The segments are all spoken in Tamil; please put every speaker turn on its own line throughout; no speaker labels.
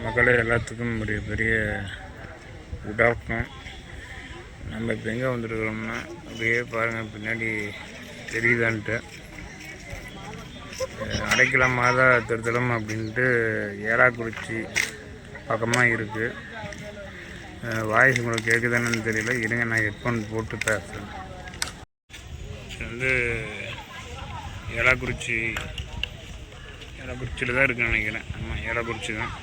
மக்களே எல்லாத்துக்கும் ஒரு பெரிய குட் ஆஃப்டர்நூன். நம்ம இப்போ எங்கே வந்துருக்கிறோம்னா அப்படியே பாருங்கள் பின்னாடி தெரியுதான்ட்டு அடைக்கலம் மாதா திருத்தலம் அப்படின்ட்டு ஏலாக்குறிச்சி பக்கமாக இருக்குது. வாய்ஸ் உங்களுக்கு கேட்குதானு தெரியல, இருங்க நான் ஹெட்ஃபோன் போட்டு பேசுகிறேன். இது வந்து ஏலாக்குறிச்சியில் தான் இருக்குன்னு நினைக்கிறேன். ஆமாம், ஏலாக்குறிச்சி தான்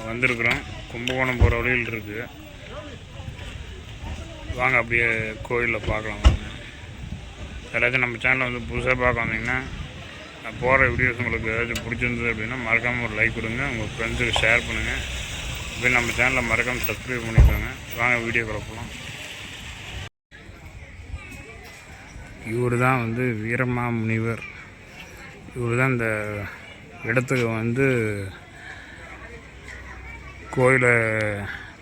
வந்திருக்குறோம். கும்பகோணம் போகிற வழியில் இருக்குது. வாங்க அப்படியே கோயிலில் பார்க்கலாம். வாங்க, யாராச்சும் நம்ம சேனலில் வந்து புதுசாக பார்க்க வந்தீங்கன்னா நான் போகிற வீடியோஸ் உங்களுக்கு ஏதாச்சும் பிடிச்சிருந்தது அப்படின்னா மறக்காமல் ஒரு லைக் கொடுங்க, உங்கள் ஃப்ரெண்ட்ஸுக்கு ஷேர் பண்ணுங்கள். இப்போ நம்ம சேனலில் மறக்காமல் சப்ஸ்கிரைப் பண்ணிக்கோங்க. வாங்க வீடியோ போகலாம். இவர் தான் வந்து வீரமாமுனிவர். இவர் தான் இந்த இடத்துக்கு வந்து கோயிலை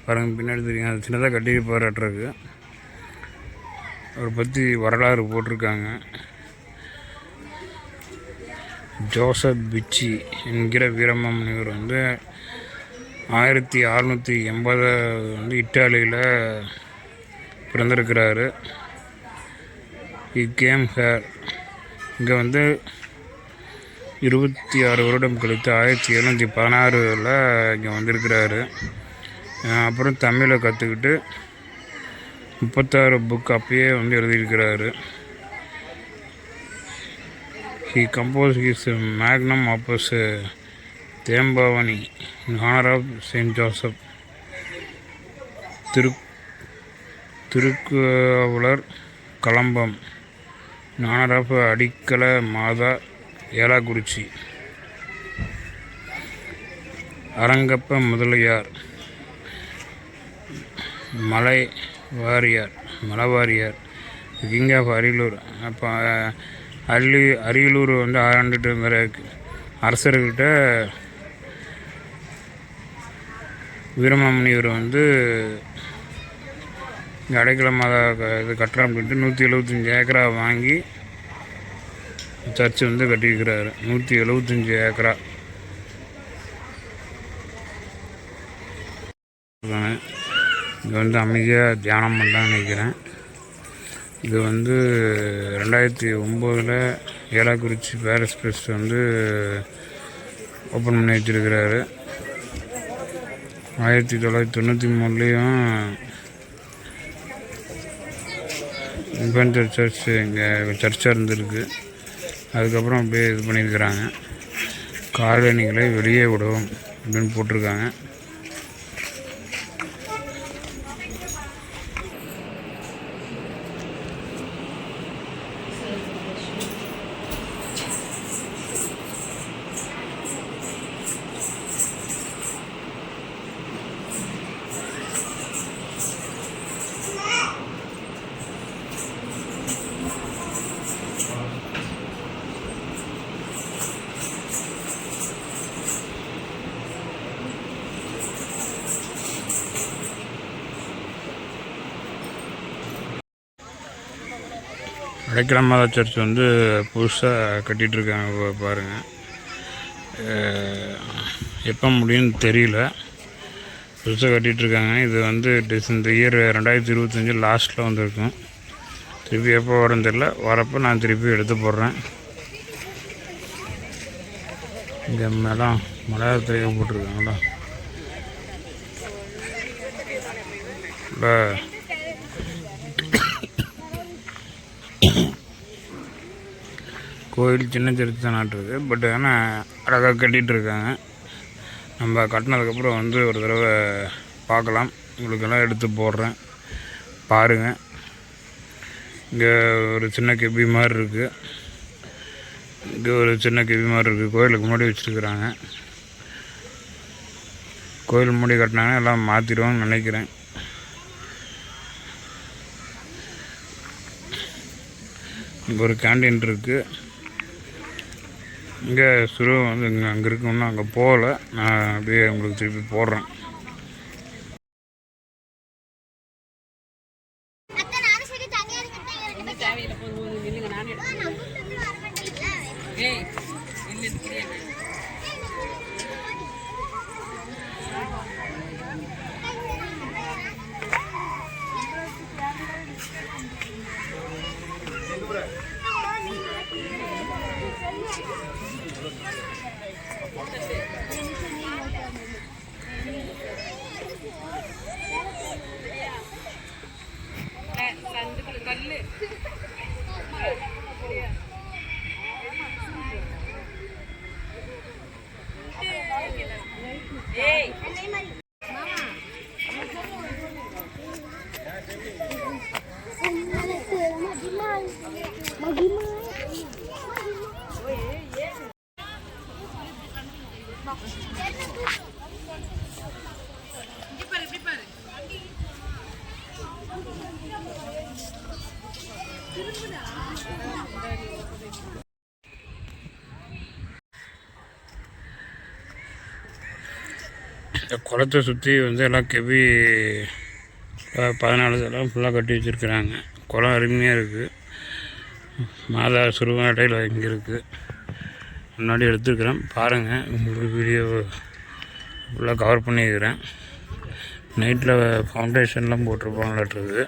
பாருங்க பின்னாடி தெரியும், அது சின்னதாக கட்டியிருப்பாருக்கு. அவரை பற்றி வரலாறு போட்டிருக்காங்க. ஜோசப் பிச்சி என்கிற வீரமாமுனிவர் வந்து 1680 வந்து இட்டாலியில் பிறந்திருக்கிறாரு. கேம் ஹேர் இங்கே வந்து 26 வருடம் கழித்து 1716 இங்கே வந்திருக்கிறாரு. அப்புறம் தமிழை கற்றுக்கிட்டு 36 புக் அப்பயே வந்து எழுதியிருக்கிறாரு. He compose his magnum opus Thembavani in honour of saint Joseph. Thirukkavalur Kalambam in honour of Adaikala Matha Elakurichi. Arangappa Mudaliyar Malavarayar king of Ariyalur. அப்போ அரியலூர் வந்து ஆண்டுட்டு இருந்த அரசர்கிட்ட வீரமாமுனிவர் வந்து இங்கே அடைக்கலமாக இது கட்டுறோம் அப்படின்ட்டு 175 ஏக்கரா வாங்கி சர்ச்சு வந்து கட்டியிருக்கிறாரு. 175 ஏக்கரா. இங்கே வந்து அமைதியாக தியானம் பண்ணலான்னு நினைக்கிறேன். இது வந்து 2009 ஏலாக்குறிச்சி பேரிஸ் பிரெஸ்ட் வந்து ஓப்பன் பண்ணி வச்சுருக்கிறாரு. 1993 இன்ஃபென்டர் சர்ச் இங்கே சர்ச்சாக இருந்திருக்கு. அதுக்கப்புறம் அப்படியே இது பண்ணியிருக்கிறாங்க. காலணிகளை வெளியே விடவும் அப்படின்னு போட்டிருக்காங்க. அடைக்கலம் மாதா சர்ச் வந்து புதுசாக கட்டிகிட்ருக்காங்க பாருங்கள். எப்போ முடியும்னு தெரியல, புதுசாக கட்டிகிட்ருக்காங்க. இது வந்து இந்த இயர் 2025 லாஸ்ட்டில் வந்துருக்கும். திருப்பி எப்போ வரும்னு தெரியல, வரப்போ நான் திருப்பி எடுத்து போடுறேன். இங்கே மேடம் மலையாளத்திலேயே போட்டிருக்காங்களா இல்லை. கோயில் சின்ன சர்ச் தான் நாட்டுருக்கு, பட் ஆனால் அழகாக கட்டிகிட்ருக்காங்க. நம்ம கட்டினதுக்கப்புறம் வந்து ஒரு தடவை பார்க்கலாம், உங்களுக்கெல்லாம் எடுத்து போடுறேன் பாருங்கள். இங்கே ஒரு சின்ன கெபி மாதிரி இருக்குது. கோயிலுக்கு முன்னாடி வச்சுருக்குறாங்க. கோயில் முன்னாடி கட்டினாங்கன்னா எல்லாம் மாற்றிடுவோம்னு நினைக்கிறேன். இங்கே ஒரு கேண்டீன் இருக்குது. இங்கே சுருவம் வந்து அங்கே இருக்குன்னா அங்கே போகல, நான் அப்படியே உங்களுக்கு திருப்பி போடுறேன். இந்த குளத்தை சுற்றி வந்து எல்லாம் கெபி 14 இதெல்லாம் ஃபுல்லாக கட்டி வச்சுருக்குறாங்க. குளம் அருமையாக இருக்குது. மாதா சுருவாட்டையில் இங்கே இருக்குது. முன்னாடி எடுத்துருக்குறேன் பாருங்கள். உங்களுக்கு வீடியோ ஃபுல்லாக கவர் பண்ணியிருக்கிறேன். நைட்டில் ஃபவுண்டேஷன்லாம் போட்டிருப்பாங்களாட்டுருக்குது.